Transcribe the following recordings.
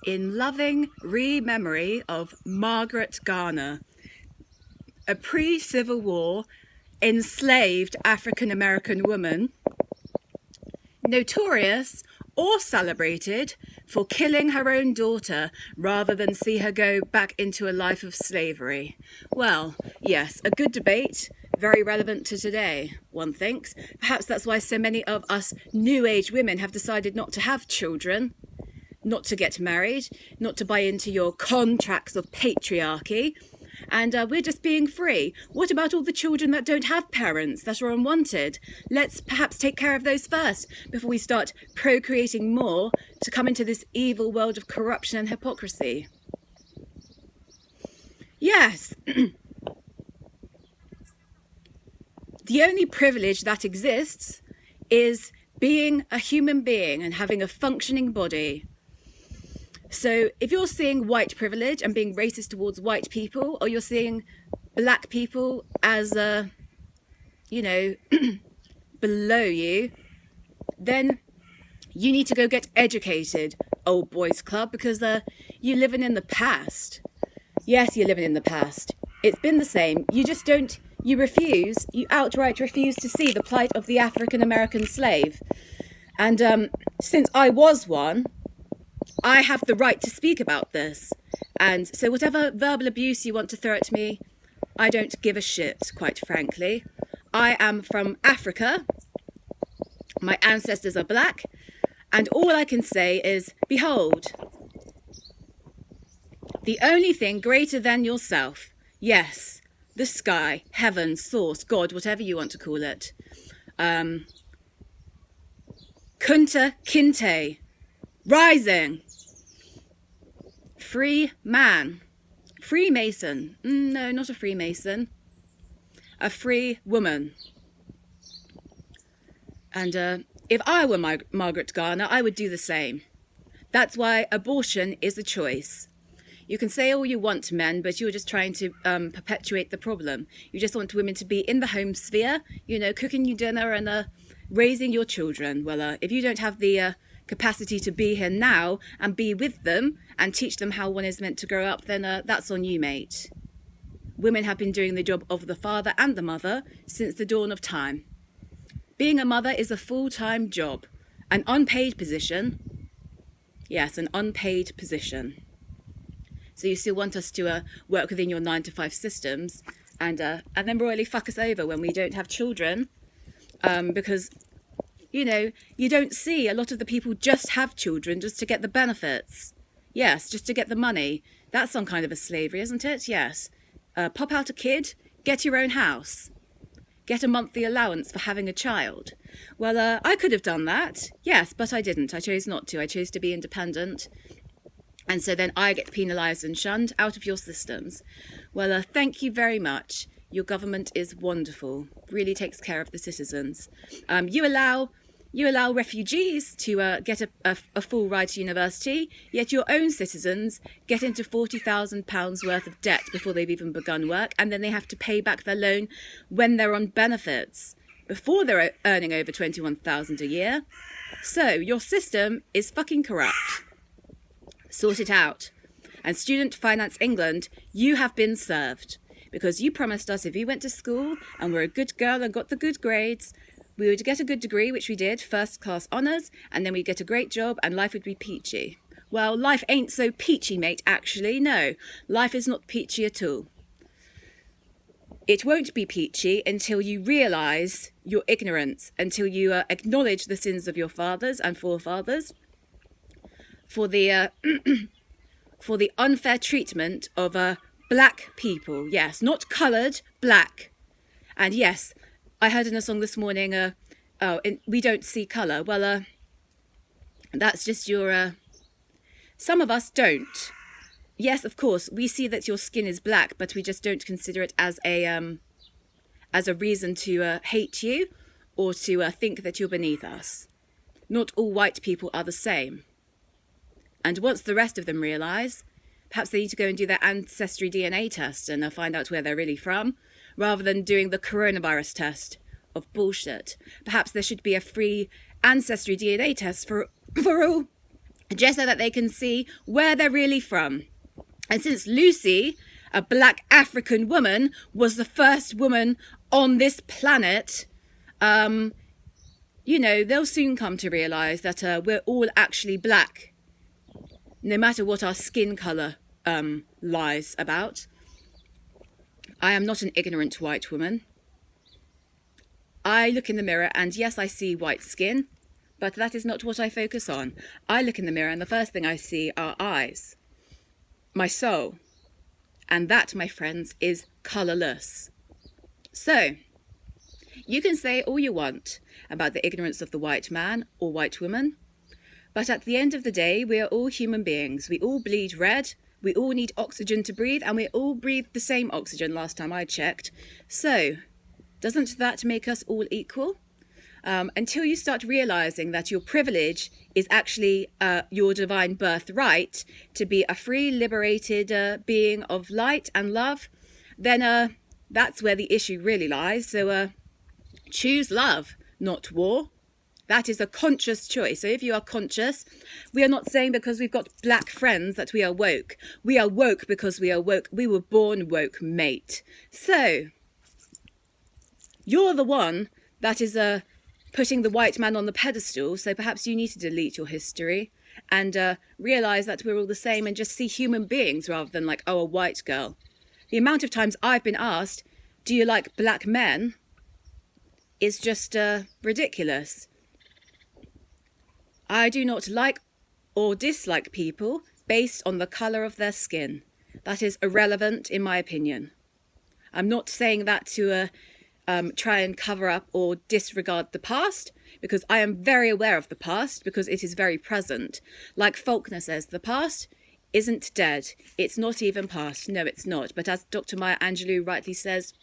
in loving re-memory of Margaret Garner, a pre-Civil War enslaved African-American woman, notorious or celebrated for killing her own daughter rather than see her go back into a life of slavery. Well, yes, a good debate, very relevant to today, one thinks. Perhaps that's why so many of us new age women have decided not to have children, not to get married, not to buy into your contracts of patriarchy. And we're just being free. What about all the children that don't have parents, that are unwanted? Let's perhaps take care of those first before we start procreating more to come into this evil world of corruption and hypocrisy. Yes. The only privilege that exists is being a human being and having a functioning body. So if you're seeing white privilege and being racist towards white people, or you're seeing black people as, below you, then you need to go get educated, old boys club, because you're living in the past. Yes, you're living in the past. It's been the same. You just don't, you outright refuse to see the plight of the African-American slave. And since I was one, I have the right to speak about this. And so whatever verbal abuse you want to throw at me, I don't give a shit, quite frankly. I am from Africa. My ancestors are black. And all I can say is, behold, the only thing greater than yourself, yes, the sky, heaven, source, God, whatever you want to call it. Kunta Kinte, rising. Free man. Freemason. No, not a Freemason. A free woman. And if I were Margaret Garner, I would do the same. That's why abortion is a choice. You can say all you want to men, but you're just trying to perpetuate the problem. You just want women to be in the home sphere, cooking you dinner and raising your children. Well, if you don't have the capacity to be here now and be with them and teach them how one is meant to grow up, then that's on you, mate. Women have been doing the job of the father and the mother since the dawn of time. Being a mother is a full-time job, an unpaid position. Yes, an unpaid position. So you still want us to work within your 9-to-5 systems and then royally fuck us over when we don't have children, because you don't see a lot of the people just have children just to get the benefits. Yes, just to get the money. That's some kind of a slavery, isn't it? Yes. Pop out a kid, get your own house. Get a monthly allowance for having a child. Well, I could have done that. Yes, but I didn't. I chose not to. I chose to be independent. And so then I get penalised and shunned out of your systems. Well, thank you very much. Your government is wonderful. Really takes care of the citizens. You allow refugees to get a full ride to university, yet your own citizens get into £40,000 worth of debt before they've even begun work, and then they have to pay back their loan when they're on benefits, before they're earning over £21,000 a year. So your system is fucking corrupt. Sort it out. And Student Finance England, you have been served. Because you promised us if we went to school and were a good girl and got the good grades, we would get a good degree, which we did, first-class honours, and then we'd get a great job and life would be peachy. Well, life ain't so peachy, mate, actually. No, life is not peachy at all. It won't be peachy until you realise your ignorance, until you acknowledge the sins of your fathers and forefathers for the unfair treatment of black people. Yes, not coloured, black. And yes, I heard in a song this morning, we don't see colour. Well, that's just your... some of us don't. Yes, of course, we see that your skin is black, but we just don't consider it as a reason to hate you or to think that you're beneath us. Not all white people are the same. And once the rest of them realise, perhaps they need to go and do their ancestry DNA test and find out where they're really from, rather than doing the coronavirus test of bullshit. Perhaps there should be a free ancestry DNA test for just so that they can see where they're really from. And since Lucy, a black African woman, was the first woman on this planet, you know, they'll soon come to realise that we're all actually black, no matter what our skin colour lies about. I am not an ignorant white woman. I look in the mirror and yes, I see white skin, but that is not what I focus on. I look in the mirror and the first thing I see are eyes, my soul. And that, my friends, is colourless. So, you can say all you want about the ignorance of the white man or white woman, but at the end of the day, we are all human beings. We all bleed red, we all need oxygen to breathe, and we all breathe the same oxygen last time I checked. So, doesn't that make us all equal? Until you start realising that your privilege is actually your divine birthright to be a free, liberated being of light and love, then that's where the issue really lies. So choose love, not war. That is a conscious choice. So if you are conscious, we are not saying because we've got black friends that we are woke. We are woke because we are woke. We were born woke, mate. So you're the one that is putting the white man on the pedestal, so perhaps you need to delete your history and realise that we're all the same and just see human beings rather than like, oh, a white girl. The amount of times I've been asked, do you like black men, is just ridiculous. I do not like or dislike people based on the colour of their skin. That is irrelevant in my opinion. I'm not saying that to try and cover up or disregard the past, because I am very aware of the past because it is very present. Like Faulkner says, the past isn't dead. It's not even past. No, it's not. But as Dr Maya Angelou rightly says,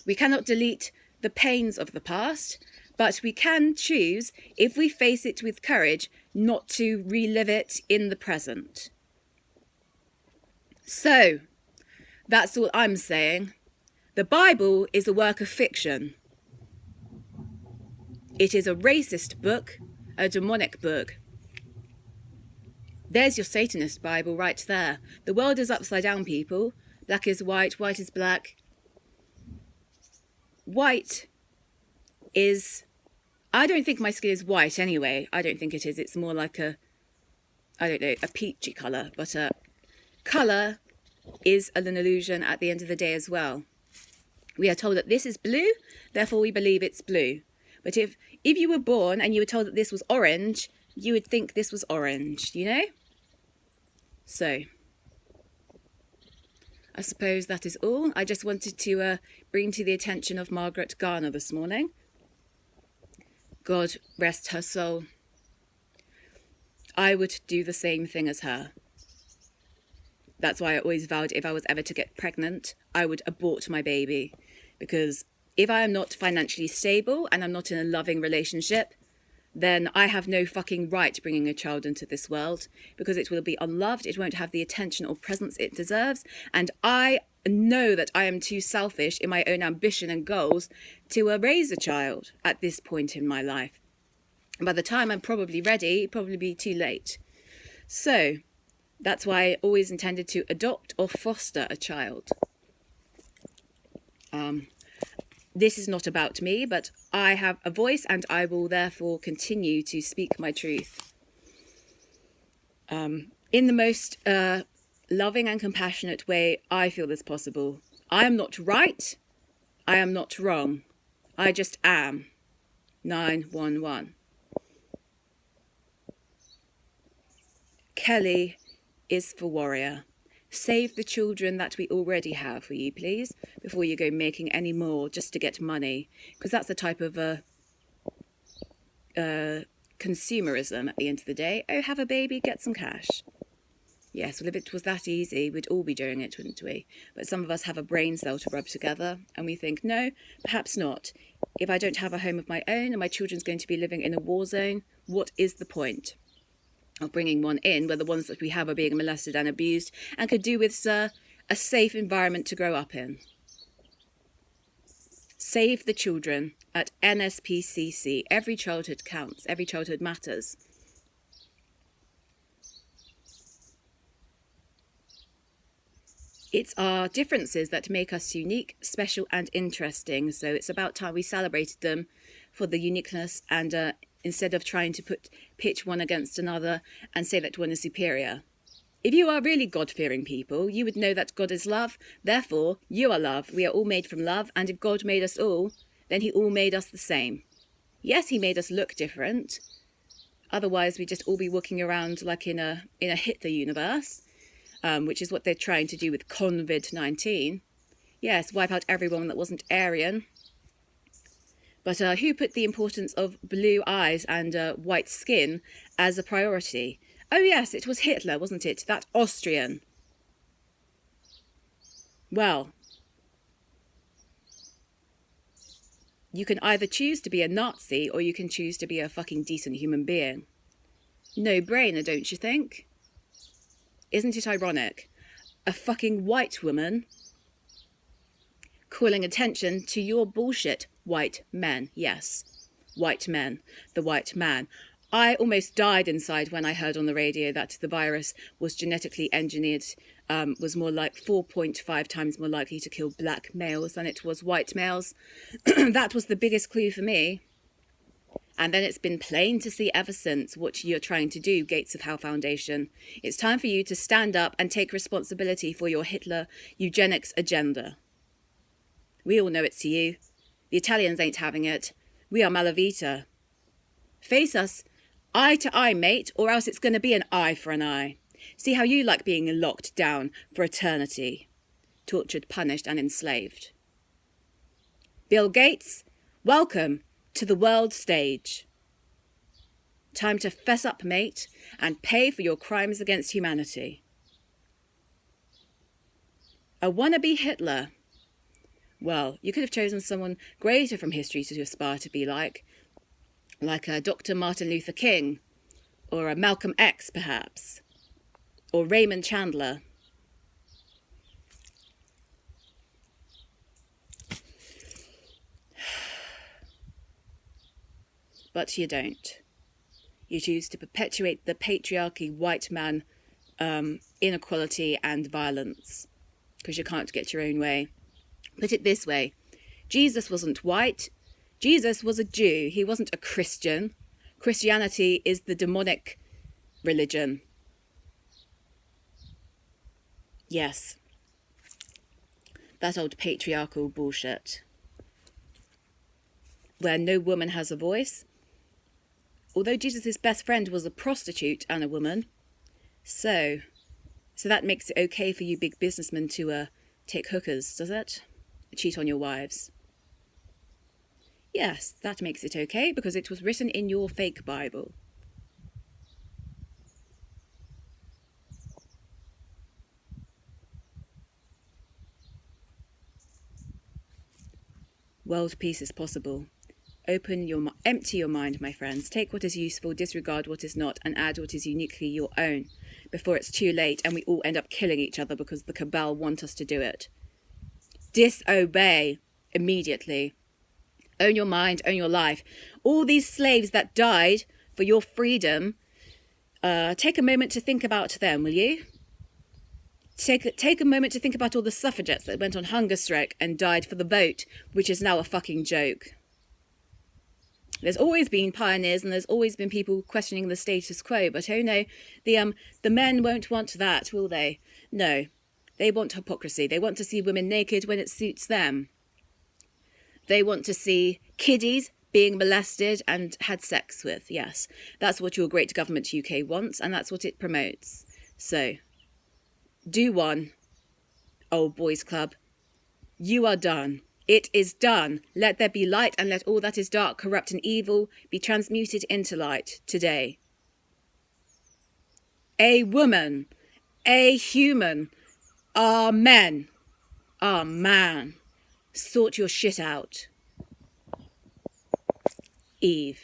we cannot delete the pains of the past, but we can choose, if we face it with courage, not to relive it in the present. So, that's all I'm saying. The Bible is a work of fiction. It is a racist book, a demonic book. There's your Satanist Bible right there. The world is upside down, people. Black is white, white is black. White is... I don't think my skin is white anyway. I don't think it is. It's more like a peachy colour. But colour is an illusion at the end of the day as well. We are told that this is blue, therefore we believe it's blue. But if you were born and you were told that this was orange, you would think this was orange, you know? So, I suppose that is all. I just wanted to bring to the attention of Margaret Garner this morning. God rest her soul. I would do the same thing as her. That's why I always vowed if I was ever to get pregnant, I would abort my baby. Because if I am not financially stable and I'm not in a loving relationship, then I have no fucking right bringing a child into this world, because it will be unloved, it won't have the attention or presence it deserves, and I know that I am too selfish in my own ambition and goals to raise a child at this point in my life. And by the time I'm probably ready, it'll probably be too late. So that's why I always intended to adopt or foster a child. This is not about me, but I have a voice and I will therefore continue to speak my truth. In the most loving and compassionate way I feel is possible. I am not right. I am not wrong. I just am. 911. Kelly is for warrior. Save the children that we already have, will you please, before you go making any more just to get money, because that's the type of consumerism at the end of the day. Oh, have a baby, get some cash. Yes, well, if it was that easy, we'd all be doing it, wouldn't we? But some of us have a brain cell to rub together, and we think, no, perhaps not. If I don't have a home of my own and my children's going to be living in a war zone, what is the point of bringing one in where the ones that we have are being molested and abused and could do with a safe environment to grow up in? Save the children at NSPCC. Every childhood counts. Every childhood matters. It's our differences that make us unique, special and interesting. So it's about time we celebrated them for the uniqueness and instead of trying to pitch one against another and say that one is superior. If you are really God-fearing people, you would know that God is love. Therefore, you are love. We are all made from love. And if God made us all, then he all made us the same. Yes, he made us look different. Otherwise, we'd just all be walking around like in a Hitler universe, which is what they're trying to do with COVID-19. Yes, wipe out everyone that wasn't Aryan. But who put the importance of blue eyes and white skin as a priority? Oh yes, it was Hitler, wasn't it? That Austrian. Well, you can either choose to be a Nazi or you can choose to be a fucking decent human being. No brainer, don't you think? Isn't it ironic? A fucking white woman calling attention to your bullshit, white men. Yes, white men, the white man. I almost died inside when I heard on the radio that the virus was genetically engineered, was more like 4.5 times more likely to kill black males than it was white males. That was the biggest clue for me. And then it's been plain to see ever since what you're trying to do, Gates of Hell Foundation. It's time for you to stand up and take responsibility for your Hitler eugenics agenda. We all know it's you. The Italians ain't having it. We are Malavita. Face us eye to eye, mate, or else it's going to be an eye for an eye. See how you like being locked down for eternity. Tortured, punished and enslaved. Bill Gates, welcome to the world stage. Time to fess up, mate, and pay for your crimes against humanity. A wannabe Hitler. Well, you could have chosen someone greater from history to aspire to be like a Dr. Martin Luther King, or a Malcolm X, perhaps, or Raymond Chandler. But you don't. You choose to perpetuate the patriarchy, white man, inequality and violence, because you can't get your own way. Put it this way, Jesus wasn't white. Jesus was a Jew. He wasn't a Christian. Christianity is the demonic religion. Yes. That old patriarchal bullshit. Where no woman has a voice. Although Jesus' best friend was a prostitute and a woman. So that makes it okay for you big businessmen to take hookers, does it? Cheat on your wives. Yes, that makes it okay because it was written in your fake Bible. World peace is possible. Empty your mind, my friends. Take what is useful, disregard what is not, and add what is uniquely your own before it's too late and we all end up killing each other because the cabal want us to do it. Disobey immediately. Own your mind, own your life. All these slaves that died for your freedom, take a moment to think about them, will you? Take a moment to think about all the suffragettes that went on hunger strike and died for the vote, which is now a fucking joke. There's always been pioneers and there's always been people questioning the status quo, but oh no, the men won't want that, will they? No, they want hypocrisy. They want to see women naked when it suits them. They want to see kiddies being molested and had sex with. Yes, that's what your great government UK wants, and that's what it promotes. So, do one, old boys club. You are done. It is done. Let there be light, and let all that is dark, corrupt and evil be transmuted into light today. A woman, a human, amen, amen. Sort your shit out. Eve.